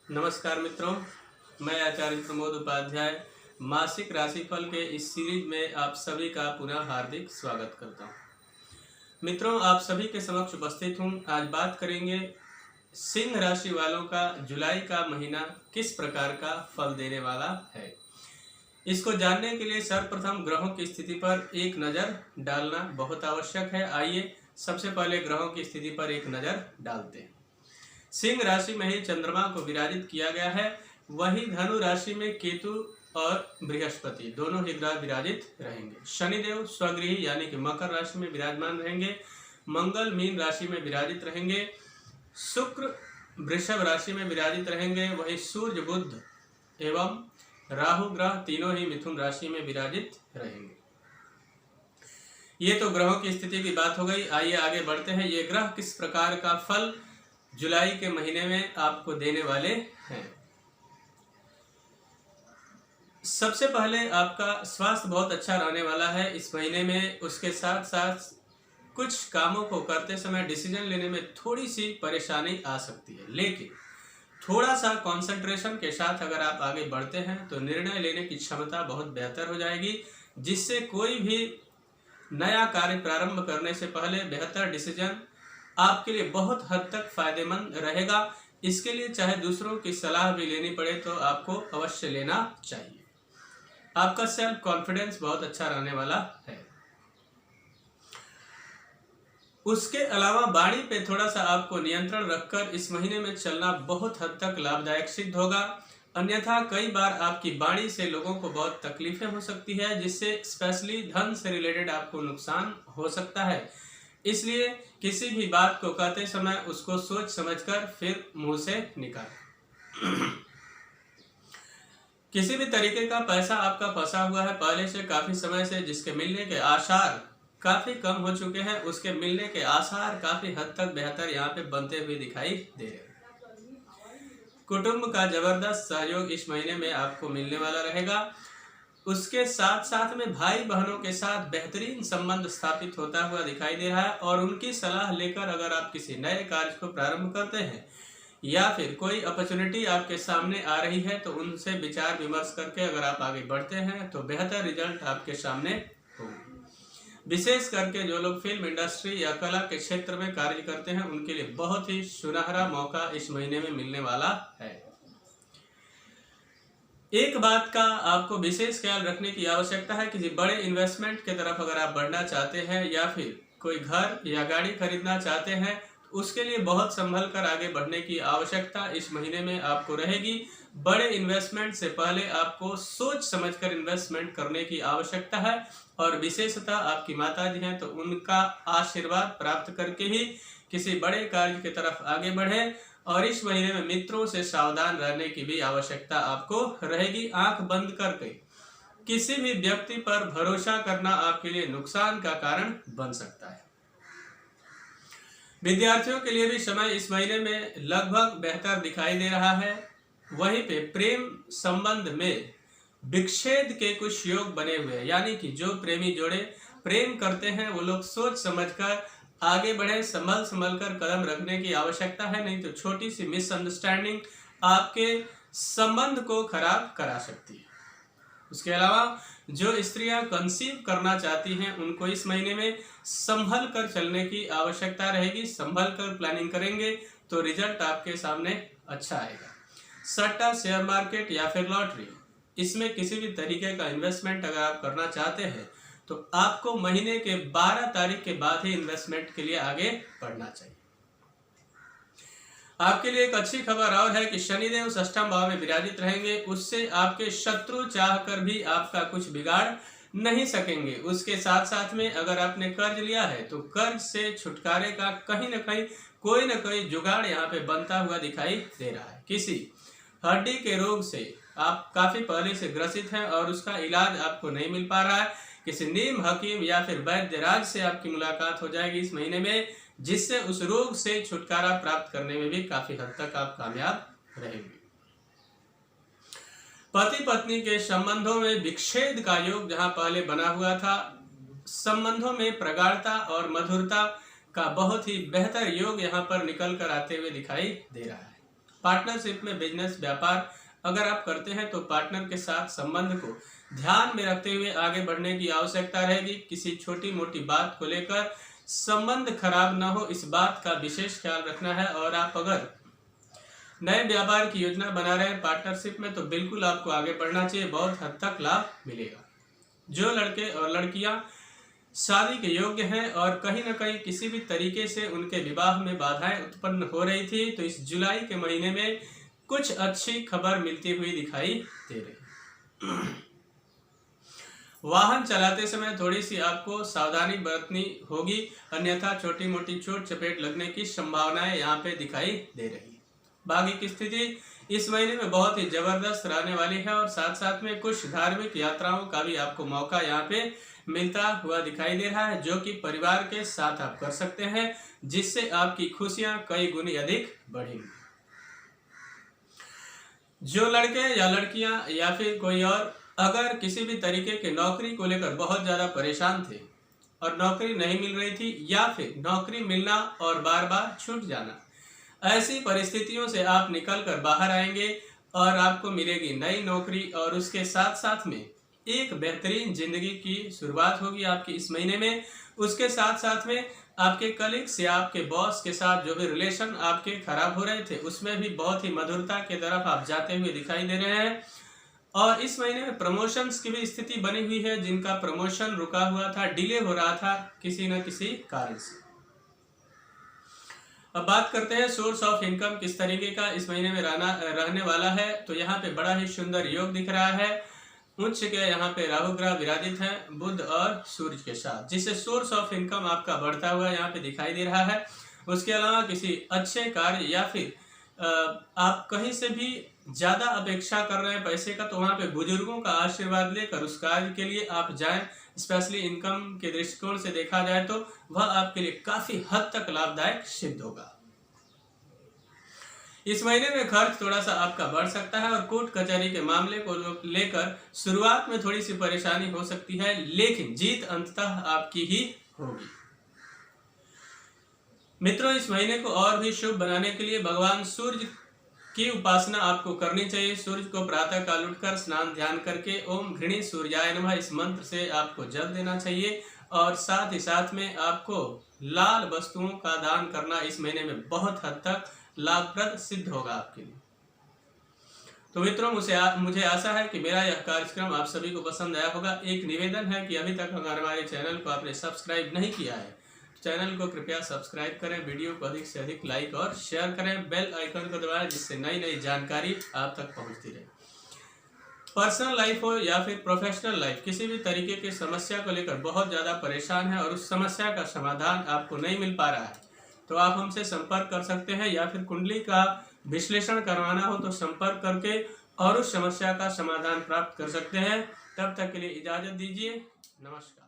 नमस्कार मित्रों, मैं आचार्य प्रमोद उपाध्याय मासिक राशिफल के इस सीरीज में आप सभी का पुनः हार्दिक स्वागत करता हूं। मित्रों, आप सभी के समक्ष उपस्थित हूं। आज बात करेंगे सिंह राशि वालों का जुलाई का महीना किस प्रकार का फल देने वाला है। इसको जानने के लिए सर्वप्रथम ग्रहों की स्थिति पर एक नज़र डालना बहुत आवश्यक है। आइए सबसे पहले ग्रहों की स्थिति पर एक नज़र डालते हैं। सिंह राशि में ही चंद्रमा को विराजित किया गया है, वही धनु राशि में केतु और बृहस्पति दोनों ही ग्रह विराजित रहेंगे। शनिदेव स्वगृही यानी कि मकर राशि में विराजमान रहेंगे। मंगल मीन राशि में विराजित रहेंगे। शुक्र वृषभ राशि में विराजित रहेंगे। वही सूर्य बुध एवं राहु ग्रह तीनों ही मिथुन राशि में विराजित रहेंगे। ये तो ग्रहों की स्थिति की बात हो गई। आइए आगे बढ़ते हैं। ये ग्रह किस प्रकार का फल जुलाई के महीने में आपको देने वाले हैं। सबसे पहले आपका स्वास्थ्य बहुत अच्छा रहने वाला है इस महीने में। उसके साथ साथ कुछ कामों को करते समय डिसीजन लेने में थोड़ी सी परेशानी आ सकती है, लेकिन थोड़ा सा कंसंट्रेशन के साथ अगर आप आगे बढ़ते हैं तो निर्णय लेने की क्षमता बहुत बेहतर हो जाएगी, जिससे कोई भी नया कार्य प्रारंभ करने से पहले बेहतर डिसीजन आपके लिए बहुत हद तक फायदेमंद रहेगा। इसके लिए चाहे दूसरों की सलाह भी लेनी पड़े तो आपको अवश्य लेना चाहिए। आपका सेल्फ कॉन्फिडेंस बहुत अच्छा रहने वाला है। उसके अलावा वाणी पे थोड़ा सा आपको नियंत्रण रखकर इस महीने में चलना बहुत हद तक लाभदायक सिद्ध होगा। अन्यथा कई बार आपकी वाणी से लोगों को बहुत तकलीफें हो सकती है, जिससे स्पेशली धन से रिलेटेड आपको नुकसान हो सकता है। इसलिए किसी भी बात को कहते समय उसको सोच समझकर फिर मुंह से निकालें। किसी भी तरीके का पैसा आपका फंसा हुआ है पहले से काफी समय से, जिसके मिलने के आसार काफी कम हो चुके हैं, उसके मिलने के आसार काफी हद तक बेहतर यहाँ पे बनते हुए दिखाई दे रहे हैं। कुटुंब का जबरदस्त सहयोग इस महीने में आपको मिलने वाला रहेगा। उसके साथ साथ में भाई बहनों के साथ बेहतरीन संबंध स्थापित होता हुआ दिखाई दे रहा है, और उनकी सलाह लेकर अगर आप किसी नए कार्य को प्रारंभ करते हैं या फिर कोई अपॉर्चुनिटी आपके सामने आ रही है तो उनसे विचार विमर्श करके अगर आप आगे बढ़ते हैं तो बेहतर रिजल्ट आपके सामने होंगे। विशेष करके जो लोग फिल्म इंडस्ट्री या कला के क्षेत्र में कार्य करते हैं उनके लिए बहुत ही सुनहरा मौका इस महीने में मिलने वाला है। एक बात का आपको विशेष ख्याल रखने की आवश्यकता है, किसी बड़े इन्वेस्टमेंट की तरफ अगर आप बढ़ना चाहते हैं या फिर कोई घर या गाड़ी खरीदना चाहते हैं तो उसके लिए बहुत संभल कर आगे बढ़ने की आवश्यकता इस महीने में आपको रहेगी। बड़े इन्वेस्टमेंट से पहले आपको सोच समझकर इन्वेस्टमेंट करने की आवश्यकता है, और विशेषतः आपकी माता जी हैं तो उनका आशीर्वाद प्राप्त करके ही किसी बड़े कार्य की तरफ आगे बढ़े। और इस महीने में मित्रों से सावधान रहने की भी आवश्यकता आपको रहेगी। आंख बंद करके किसी भी व्यक्ति पर भरोसा करना आपके लिए नुकसान का कारण बन सकता है। विद्यार्थियों के लिए भी समय इस महीने में लगभग बेहतर दिखाई दे रहा है। वहीं पे प्रेम संबंध में विच्छेद के कुछ योग बने हुए हैं, यानी कि जो प्रेमी जोड़े प्रेम करते हैं वो लोग सोच समझकर आगे बढ़े, संभल कर कदम रखने की आवश्यकता है, नहीं तो छोटी सी मिसअंडरस्टैंडिंग आपके संबंध को खराब करा सकती है। उसके अलावा जो स्त्रियां कंसीव करना चाहती हैं उनको इस महीने में संभल कर चलने की आवश्यकता रहेगी। संभल कर प्लानिंग करेंगे तो रिजल्ट आपके सामने अच्छा आएगा। सट्टा, शेयर मार्केट या फिर लॉटरी, इसमें किसी भी तरीके का इन्वेस्टमेंट अगर आप करना चाहते हैं तो आपको महीने के 12 तारीख के बाद ही इन्वेस्टमेंट के लिए आगे बढ़ना चाहिए। आपके लिए एक अच्छी खबर और है कि शनिदेव षष्ठम भाव में विराजित रहेंगे। उससे आपके शत्रु चाहकर भी आपका कुछ बिगाड़ नहीं सकेंगे। उसके साथ साथ में अगर आपने कर्ज लिया है तो कर्ज से छुटकारे का कहीं ना कहीं कोई ना कोई जुगाड़ यहाँ पे बनता हुआ दिखाई दे रहा है। किसी हड्डी के रोग से आप काफी पहले से ग्रसित हैं और उसका इलाज आपको नहीं मिल पा रहा है। किसी नीम हकीम या फिर वैद्यराज से आपकी मुलाकात हो जाएगी इस महीने में, जिससे उस रोग से छुटकारा प्राप्त करने में भी काफी हद तक आप कामयाब रहेंगे। पति पत्नी के संबंधों में विच्छेद का योग जहां पहले बना हुआ था, संबंधों में प्रगाढ़ता और मधुरता का बहुत ही बेहतर योग यहाँ पर निकल कर आते हुए दिखाई दे रहा है। पार्टनरशिप में बिजनेस व्यापार अगर आप करते हैं तो पार्टनर के साथ संबंध को ध्यान में रखते हुए आगे बढ़ने की आवश्यकता रहेगी। किसी छोटी मोटी बात को लेकर संबंध खराब ना हो, इस बात का विशेष ख्याल रखना है। और आप अगर नए व्यापार की योजना बना रहे हैं पार्टनरशिप में तो बिल्कुल आपको आगे बढ़ना चाहिए, बहुत हद तक लाभ मिलेगा। जो लड़के और लड़कियां शादी के योग्य हैं और कहीं न कहीं किसी भी तरीके से उनके विवाह में बाधाएं उत्पन्न हो रही थी, तो इस जुलाई के महीने में कुछ अच्छी खबर मिलती हुई दिखाई दे रही। वाहन चलाते समय थोड़ी सी आपको सावधानी बरतनी होगी, अन्यथा छोटी मोटी चोट चपेट लगने की संभावनाएं यहाँ पे दिखाई दे रही। बाकी की स्थिति इस महीने में बहुत ही जबरदस्त रहने वाली है और साथ साथ में कुछ धार्मिक यात्राओं का भी आपको मौका यहाँ पे मिलता हुआ दिखाई दे रहा है, जो कि परिवार के साथ आप कर सकते हैं, जिससे आपकी खुशियां कई गुनी अधिक बढ़ेंगी। जो लड़के या लड़कियां या फिर कोई और अगर किसी भी तरीके के नौकरी को लेकर बहुत ज्यादा परेशान थे और नौकरी नहीं मिल रही थी या फिर नौकरी मिलना और बार बार छूट जाना, ऐसी परिस्थितियों से आप निकल कर बाहर आएंगे और आपको मिलेगी नई नौकरी और उसके साथ साथ में एक बेहतरीन जिंदगी की शुरुआत होगी आपकी इस महीने में। उसके साथ साथ में आपके कलीग्स या आपके बॉस के साथ जो भी रिलेशन आपके खराब हो रहे थे उसमें भी बहुत ही मधुरता की तरफ आप जाते हुए दिखाई दे रहे हैं। और इस महीने में प्रमोशंस की भी स्थिति बनी हुई है, जिनका प्रमोशन रुका हुआ था, डिले हो रहा था किसी न किसी कारण से। अब बात करते हैं सोर्स ऑफ इनकम किस तरीके का इस महीने में रहने वाला है। तो यहाँ पे बड़ा ही सुंदर योग दिख रहा है। उच्च के यहाँ पे राहु ग्रह विराजित है बुध और सूर्य के साथ, जिससे सोर्स ऑफ इनकम आपका बढ़ता हुआ यहाँ पे दिखाई दे रहा है। उसके अलावा किसी अच्छे कार्य या फिर आप कहीं से भी ज्यादा अपेक्षा कर रहे हैं पैसे का, तो वहाँ पे बुजुर्गों का आशीर्वाद लेकर उस कार्य के लिए आप जाएं। स्पेशली इनकम के दृष्टिकोण से देखा जाए तो वह आपके लिए काफी हद तक लाभदायक सिद्ध होगा। इस महीने में खर्च थोड़ा सा आपका बढ़ सकता है और कोर्ट कचहरी के मामले को लेकर शुरुआत में थोड़ी सी परेशानी हो सकती है, लेकिन जीत अंततः आपकी ही होगी। मित्रों, इस महीने को और भी शुभ बनाने के लिए भगवान सूर्य की उपासना आपको करनी चाहिए। सूर्य को प्रातः काल उठकर स्नान ध्यान करके ओम घृणी सूर्याय नमः इस मंत्र से आपको जल देना चाहिए और साथ ही साथ में आपको लाल वस्तुओं का दान करना इस महीने में बहुत हद तक लाभप्रद सिद्ध होगा आपके लिए। तो मित्रों, मुझे आशा है कि मेरा यह कार्यक्रम आप सभी को पसंद आया होगा। एक निवेदन है कि अभी तक अगर हमारे चैनल को आपने सब्सक्राइब नहीं किया है, चैनल को कृपया सब्सक्राइब करें, वीडियो को अधिक से अधिक लाइक और शेयर करें, बेल आइकन को दबाएं, जिससे नई नई जानकारी आप तक पहुंचती रहे। पर्सनल लाइफ हो या फिर प्रोफेशनल लाइफ, किसी भी तरीके की समस्या को लेकर बहुत ज़्यादा परेशान है और उस समस्या का समाधान आपको नहीं मिल पा रहा है, तो आप हमसे संपर्क कर सकते हैं। या फिर कुंडली का विश्लेषण करवाना हो तो संपर्क करके और उस समस्या का समाधान प्राप्त कर सकते हैं। तब तक के लिए इजाज़त दीजिए। नमस्कार।